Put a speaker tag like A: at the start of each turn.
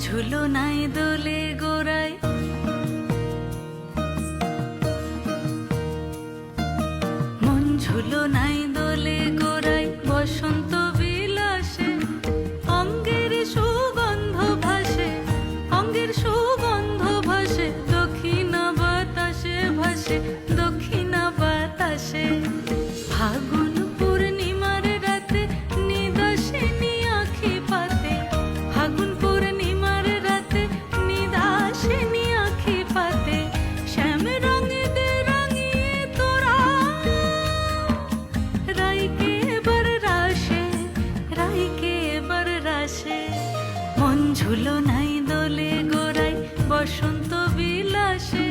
A: ঝুলো নাই দোলে গোড়ায়, মন ঝুলো নাই দোলে গোড়ায়, বসন্ত বিলাসে অঙ্গের সুগন্ধ ভাসে, অঙ্গের সুগন্ধ ভাসে, দক্ষিণা বাতাসে ভাসে, দক্ষিণা বাতাসে। ফাগুন পূর্ণিমার রাতে নিদাসিনী আঁখি পাতে, ফাগুন পূর্ণিমার রাতে নিদাসিনী আঁখি পাতে, শ্যাম রঙে দে রাঙিয়ে তোরা রাইকে এবার রাশে, রাইকে এবার রাশে। মন ঝুলো নাই দোলে গোড়ায়, বসন্ত বিলাসে